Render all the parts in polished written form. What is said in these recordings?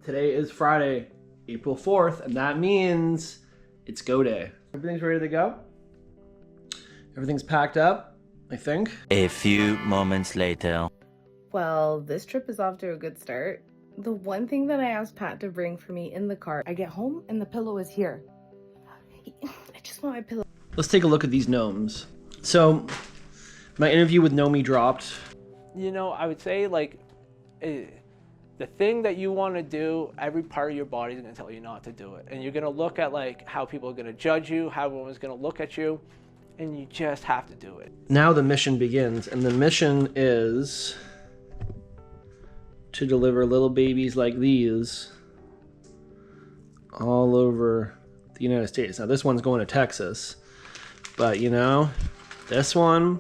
Today is Friday, April 4th, and that means it's go day. Everything's ready to go. Everything's packed up, I think. A few moments later. Well, this trip is off to a good start. The one thing that I asked Pat to bring for me in the car, I get home and the pillow is here. I just want my pillow. Let's take a look at these gnomes. So, my interview with Gnomie dropped. You know, I would say like, the thing that you want to do, every part of your body is going to tell you not to do it. And you're going to look at like how people are going to judge you, how everyone's going to look at you, and you just have to do it. Now the mission begins, and the mission is to deliver little babies like these all over the United States. Now this one's going to Texas, but you know, this one,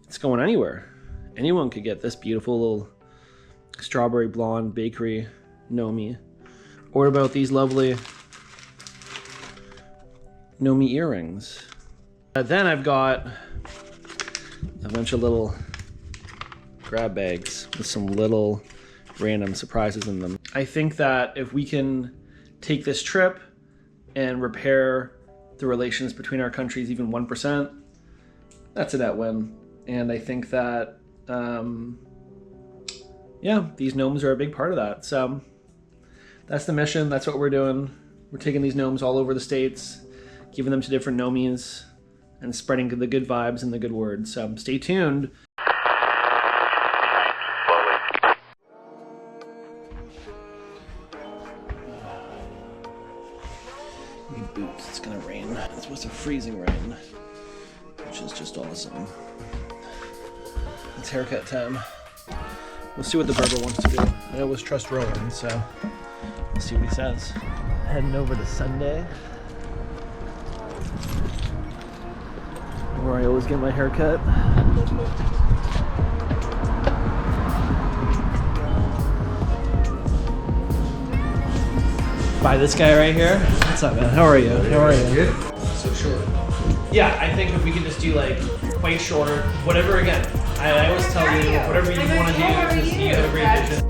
it's going anywhere. Anyone could get this beautiful little strawberry blonde bakery Gnomie. Or what about these lovely Gnomie earrings? Then I've got a bunch of little grab bags with some little random surprises in them. I think that if we can take this trip and repair the relations between our countries even 1%, that's a net win. And I think that yeah, these gnomes are a big part of that. So that's the mission. That's what we're doing. We're taking these gnomes all over the states, giving them to different gnomies, and spreading the good vibes and the good word. So stay tuned. Need boots. It's gonna rain. It's supposed to freezing rain, which is just awesome. It's haircut time. We'll see what the barber wants to do. I always trust Rowan, so we'll see what he says. Heading over to Sunday, where I always get my haircut. By this guy right here. What's up, man? How are you? How are you? Good. So short. Yeah, I think if we could just do like quite short, whatever again. I always tell you, whatever you want to do, just you have a great vision.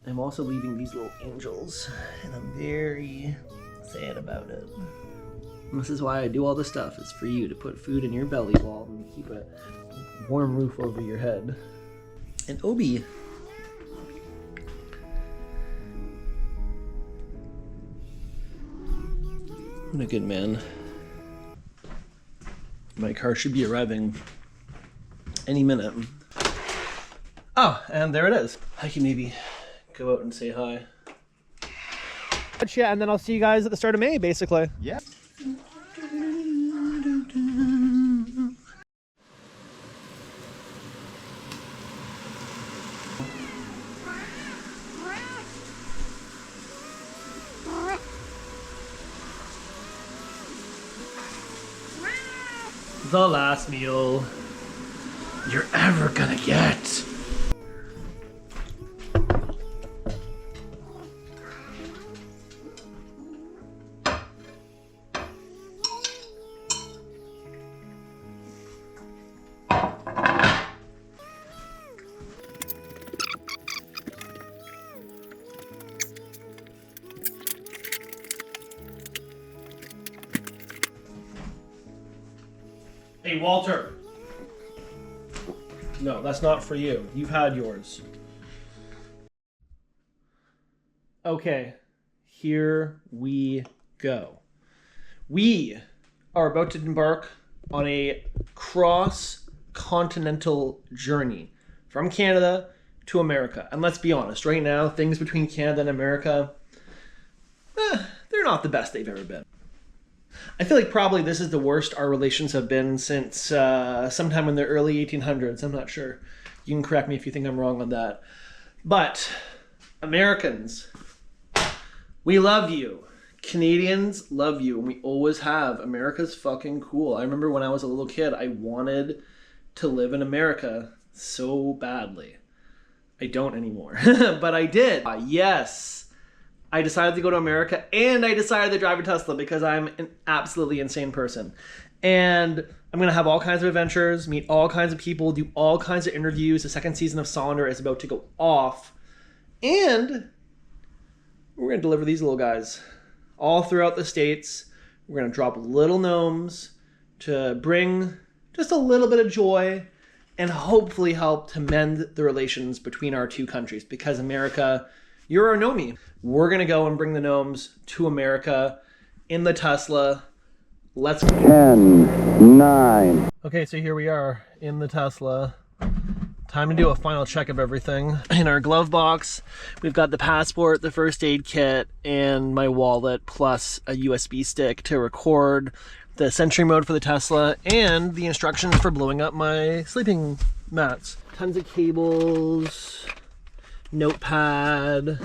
I'm also leaving these little angels, and I'm very sad about it. And this is why I do all this stuff. It's for you to put food in your belly while and keep a warm roof over your head. And Obi. What a good man. My car should be arriving any minute. Oh, and there it is. I can maybe go out and say hi. Yeah, and then I'll see you guys at the start of May, basically. Yeah. The last meal you're ever gonna get. Hey, Walter. No, that's not for you. You've had yours. Okay, here we go. We are about to embark on a cross-continental journey from Canada to America. And let's be honest, right now, things between Canada and America, they're not the best they've ever been. I feel like probably this is the worst our relations have been since sometime in the early 1800s. I'm not sure. You can correct me if you think I'm wrong on that. But Americans, we love you. Canadians love you, and we always have. America's fucking cool. I remember when I was a little kid, I wanted to live in America so badly. I don't anymore, but I did. Yes. I decided to go to America, and I decided to drive a Tesla because I'm an absolutely insane person. And I'm going to have all kinds of adventures, meet all kinds of people, do all kinds of interviews. The second season of Sonder is about to go off. And we're going to deliver these little guys all throughout the States. We're going to drop little gnomes to bring just a little bit of joy and hopefully help to mend the relations between our two countries. Because America, you're our Gnomie. We're going to go and bring the gnomes to America in the Tesla. Let's go. 10, 9. Okay, so here we are in the Tesla. Time to do a final check of everything. In our glove box, we've got the passport, the first aid kit, and my wallet, plus a USB stick to record the Sentry mode for the Tesla, and the instructions for blowing up my sleeping mats. Tons of cables, notepad,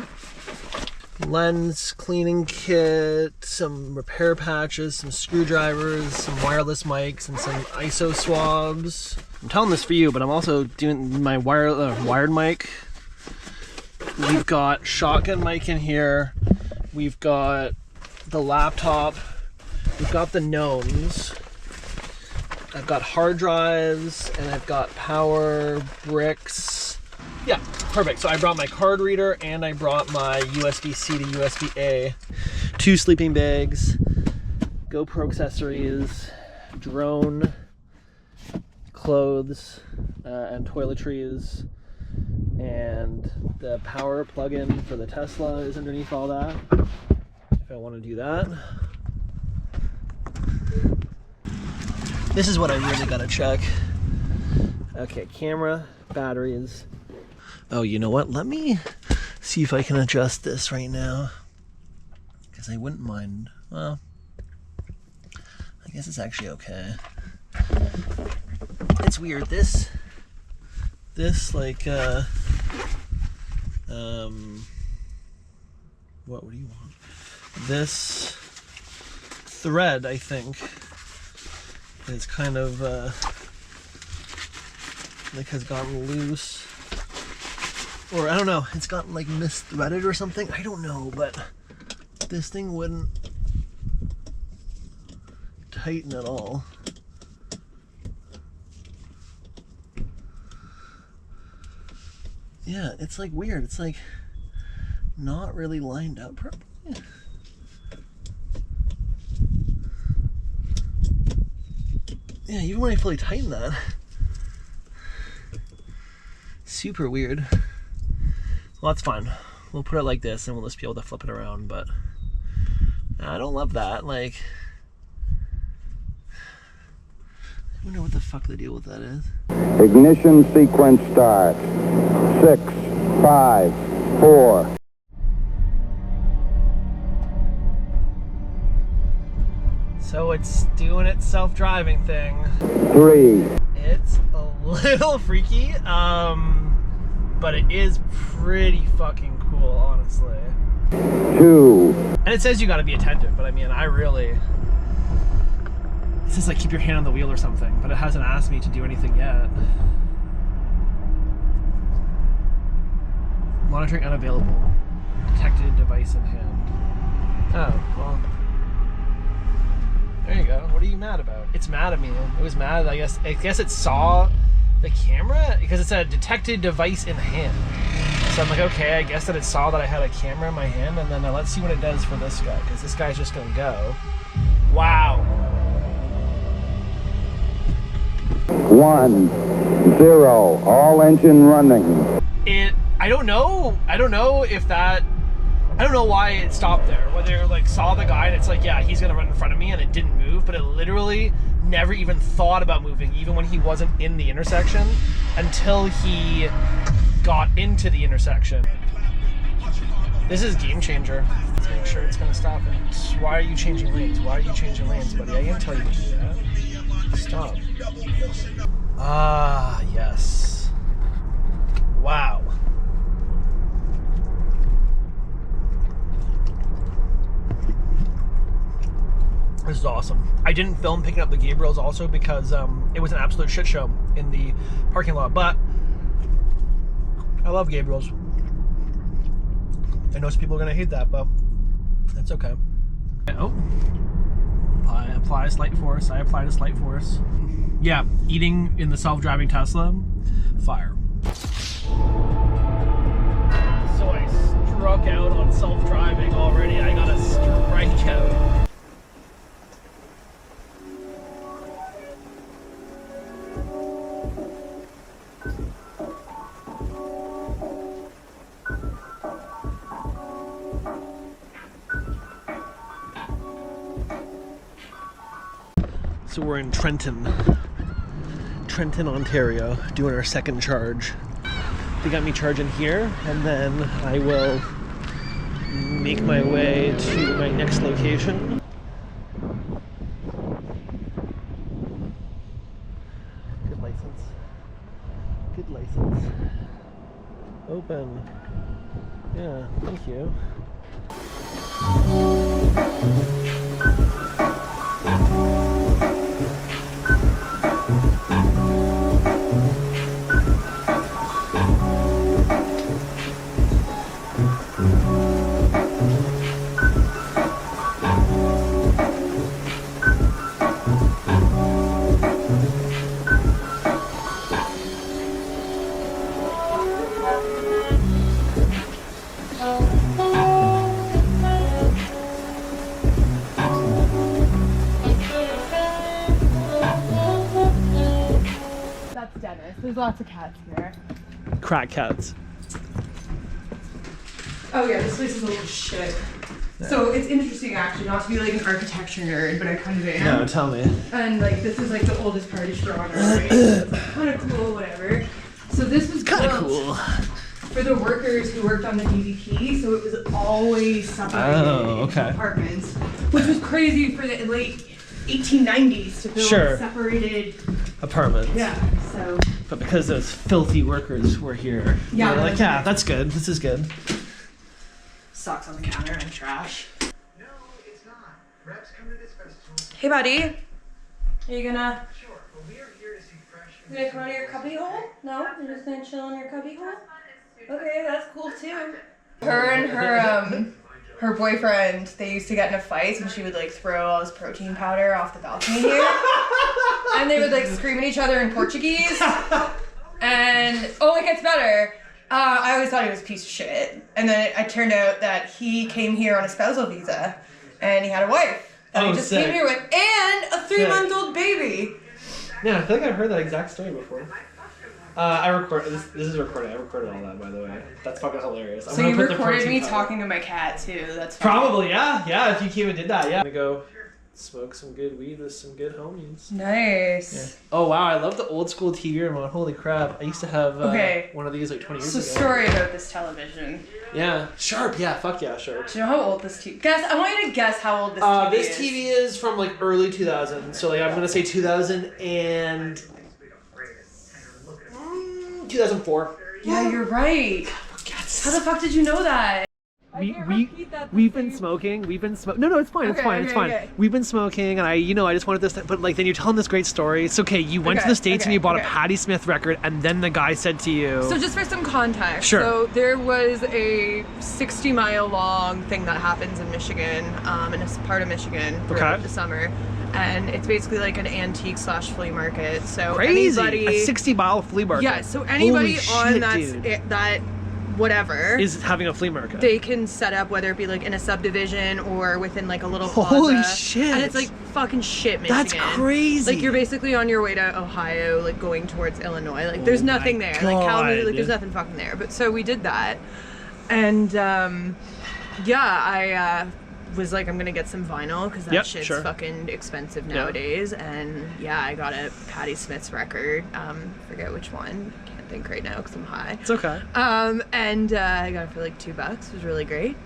lens cleaning kit, some repair patches, some screwdrivers, some wireless mics, and some ISO swabs. I'm telling this for you, but I'm also doing my wired mic. We've got shotgun mic in here. We've got the laptop. We've got the gnomes. I've got hard drives, and I've got power bricks. Yeah, perfect. So I brought my card reader, and I brought my USB-C to USB-A. 2 sleeping bags, GoPro accessories, drone, clothes, and toiletries, and the power plug-in for the Tesla is underneath all that, if I want to do that. This is what I really gotta check. Okay, camera, batteries. Oh, you know what? Let me see if I can adjust this right now, because I wouldn't mind. Well, I guess it's actually okay. It's weird. This like what do you want? This thread, I think, is kind of like has gotten loose, or I don't know, it's gotten like misthreaded or something. I don't know, but this thing wouldn't tighten at all. Yeah, it's like weird. It's like not really lined up properly. Yeah, even when I fully tighten that, super weird. Well, that's fine. We'll put it like this and we'll just be able to flip it around, but I don't love that. Like, I wonder what the fuck the deal with that is. Ignition sequence start. 6, 5, 4. So it's doing its self-driving thing. 3. It's a little freaky, but it is pretty fucking cool, honestly. 2. And it says you gotta be attentive, but I mean, I really... It says like keep your hand on the wheel or something, but it hasn't asked me to do anything yet. Monitoring unavailable. Detected device in hand. Oh, well. There you go. What are you mad about? It's mad at me. It was mad, I guess it saw the camera because it said detected device in hand. So I'm like, okay, I guess that it saw that I had a camera in my hand, and then let's see what it does for this guy, because this guy's just gonna go. Wow. 1. 0. All engine running. I don't know if that, I don't know why it stopped there. Whether it like saw the guy and it's like, yeah, he's gonna run in front of me, and it didn't move, but it literally never even thought about moving, even when he wasn't in the intersection, until he got into the intersection. This is game changer. Let's make sure it's gonna stop it. Why are you changing lanes? Why are you changing lanes, buddy? I didn't tell you to do that. Stop. Ah, yes. Wow. This is awesome. I didn't film picking up the Gabriels also because it was an absolute shit show in the parking lot, but I love Gabriels. I know some people are gonna hate that, but that's okay. Oh, apply a slight force. I applied a slight force. Yeah, eating in the self-driving Tesla, fire. So I struck out on self-driving already. I got a strikeout. So we're in Trenton, Ontario, doing our second charge. They got me charging here, and then I will make my way to my next location. Good license. Good license. Open. Yeah, thank you. There's lots of cats here. Crack cats. Oh yeah, this place is a little shit. Yeah. So it's interesting actually, not to be like an architecture nerd, but I kind of am. No, tell me. And like this is like the oldest part of Toronto, right? So it's kind of cool, whatever. So this was Kind of built cool. for the workers who worked on the DVP, so it was always separated into apartments, which was crazy for the late 1890s to build separated apartments. Yeah, so. But because those filthy workers were here, yeah, they're like, yeah, that's good. This is good. Socks on the counter and trash. No, it's not. Reps come to this festival. Hey, buddy. Are you gonna? Sure. Well, we are here to see fresh. You gonna come out of your cubby hole? No, you're just gonna chill in your cubby hole. Okay, that's cool too. Her and her boyfriend, they used to get in a fight when she would like throw all this protein powder off the balcony here. And they would like scream at each other in Portuguese. And oh, it gets better. I always thought he was a piece of shit. And then it turned out that he came here on a spousal visa and he had a wife that he just came here with and a 3-month-old baby. Yeah, I feel like I've heard that exact story before. I recorded this is recorded. I recorded all that, by the way. That's fucking hilarious. So you recorded me talking to my cat too. That's funny. Probably, yeah. If you came and did that, yeah. I'm gonna go smoke some good weed with some good homies. Nice. Yeah. Oh wow, I love the old school TV remote. Holy crap! I used to have one of these like 20 years ago. So story about this television. Yeah, Sharp. Yeah, fuck yeah, Sharp. Do you know how old this TV? I want you to guess how old this TV is. This TV is from like early 2000. So like I'm gonna say 2000 and 2004. Yeah, you're right. How the fuck did you know that? We've been smoking. No, it's fine. It's fine. Okay. We've been smoking, and I just wanted this. But like, then you're telling this great story. It's okay. You went to the States and you bought a Patti Smith record, and then the guy said to you. So just for some context. Sure. So there was a 60-mile long thing that happens in Michigan, in a part of Michigan throughout the summer. And it's basically like an antique / flea market. So crazy. Anybody, a 60-mile flea market. Yeah. So anybody on that whatever is having a flea market. they can set up, whether it be like in a subdivision or within like a little plaza. Holy shit. And it's like fucking shit, Michigan. That's crazy. Like you're basically on your way to Ohio, like going towards Illinois. Like there's nothing there. God. Like Kalamazoo, like there's nothing fucking there. But so we did that, and yeah, I was like, I'm gonna get some vinyl because that shit's fucking expensive nowadays. And yeah, I got a Patti Smith's record. Forget which one. Can't think right now because I'm high. It's okay. And I got it for like $2. It was really great.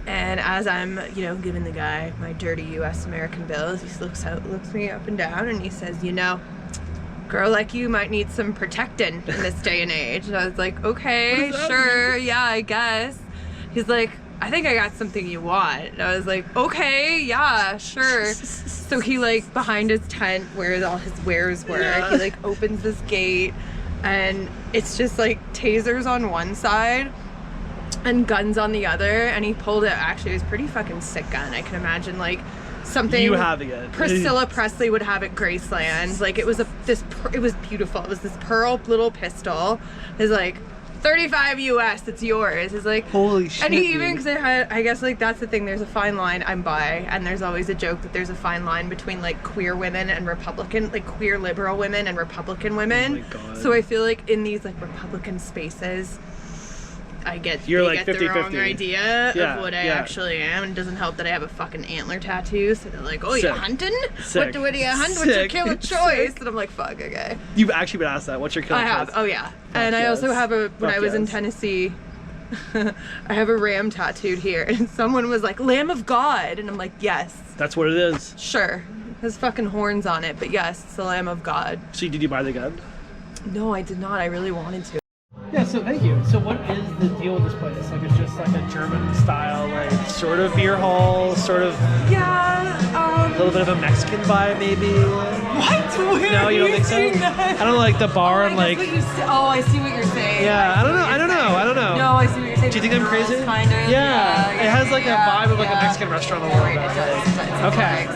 And as I'm, you know, giving the guy my dirty U.S. American bills, he looks me up and down, and he says, you know, girl like you might need some protecting in this day and age. And I was like, okay, sure, yeah, I guess. He's like, I think I got something you want. And I was like, okay, yeah, sure. So he like behind his tent where all his wares were, he like opens this gate, and it's just like tasers on one side and guns on the other, and he pulled it. Actually, it was a pretty fucking sick gun. I can imagine like something you having it. Priscilla Presley would have at Graceland. Like it was it was beautiful. It was this pearl little pistol. It's like 35 US, it's yours. It's like, holy shit. And he even, because I guess like that's the thing, there's a fine line. I'm bi, and there's always a joke that there's a fine line between like queer women and Republican, like queer liberal women and Republican women. Oh my God. So I feel like in these like Republican spaces, I get You're they like get the 50-50. wrong idea Yeah, of what I yeah. actually am. It doesn't help that I have a fucking antler tattoo, so they're like, oh, Sick. you hunting? Sick. What do you hunt? What's your Sick. killer choice? And I'm like, fuck, okay. You've actually been asked that. What's your killer I have. choice? Oh yeah. And I also have when I was in Tennessee, I have a ram tattooed here, and someone was like, Lamb of God, and I'm like, yes, That's what it is. sure. It has fucking horns on it, but yes, it's the Lamb of God. So did you buy the gun? No, I did not. I really wanted to. Yeah, so thank you. So what is the deal with this place? Like it's just like a German style, like sort of beer hall, sort of Yeah. a little bit of a Mexican vibe maybe. What? Where No, you don't think so? I don't know, like the bar and like I see what you're saying. yeah, I don't know. No, I see what you're saying. Do you think I'm crazy? Kind of. Yeah, it has like a vibe of like a Mexican restaurant a little bit. Okay.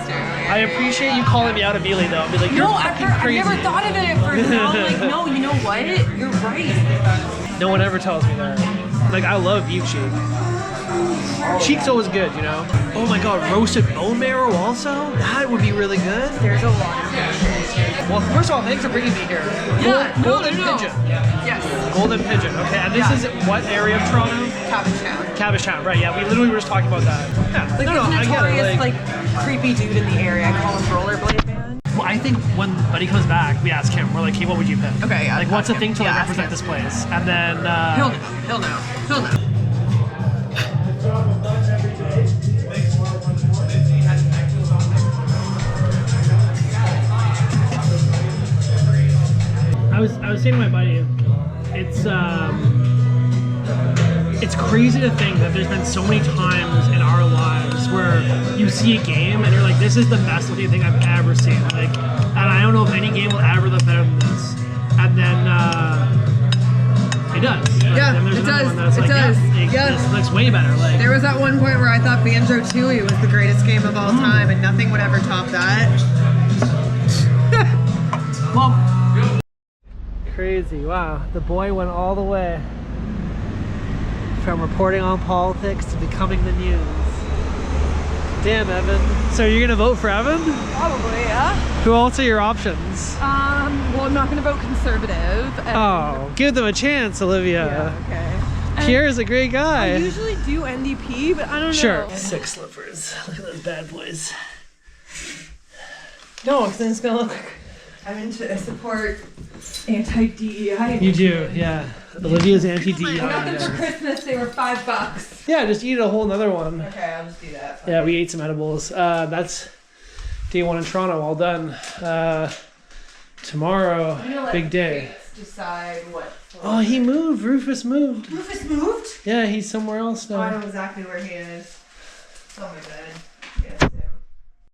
I appreciate you calling me out immediately though. Be like, you're fucking crazy. I never thought of it at first. Now I'm like, no, you know what? You're right. No one ever tells me that. Like, I love beef cheek. Cheek's always good, you know? Oh my god, roasted bone marrow also? That would be really good. There's a lot of that. Well, first of all, thanks for bringing me here. Yeah, Golden Pigeon. Yes. Golden Pigeon, okay. And this is what area of Toronto? Cabbage Town. Cabbage Town, right, yeah. We literally were just talking about that. Yeah, Like, no, this I get it. notorious, like, creepy dude in the area. I call him Rollerblade Man. Well, I think when Buddy comes back, we ask him, we're like, hey, what would you pick? Okay, yeah. Like, what's the ask thing him. to like, Yeah, ask represent him. this place? And then, He'll know. I was saying to my buddy, it's crazy to think that there's been so many times in our lives where you see a game and you're like, this is the best looking thing I've ever seen. Like, and I don't know if any game will ever look better than this. And then it does. Yeah, and there's it another does. one that's It like, does. Yeah, Yes. this looks way better. Like, There was that one point where I thought Banjo-Tooie was the greatest game of all time, and nothing would ever top that. well, crazy. Wow, the boy went all the way from reporting on politics to becoming the news. Damn, Evan. So you're gonna vote for Evan? Probably, yeah. Who else are your options? Well, I'm not going to vote conservative. And Oh, give them a chance, Olivia. yeah, okay. Pierre's a great guy. I usually do NDP, but I don't know. Sure. Six slippers. Look at those bad boys. No, because then it's going to look like I support anti-DEI. You do, yeah. Olivia's anti-DEI. I got them for Yeah. Christmas. They were $5. Yeah, just eat a whole nother one. Okay, I'll just do that. Yeah, we ate some edibles. That's day one in Toronto, all done. Tomorrow, I'm gonna let big day. Fates decide what. Oh, he moved. Rufus moved. Rufus moved? Yeah, he's somewhere else Oh, I now. know exactly where he is. Oh my god.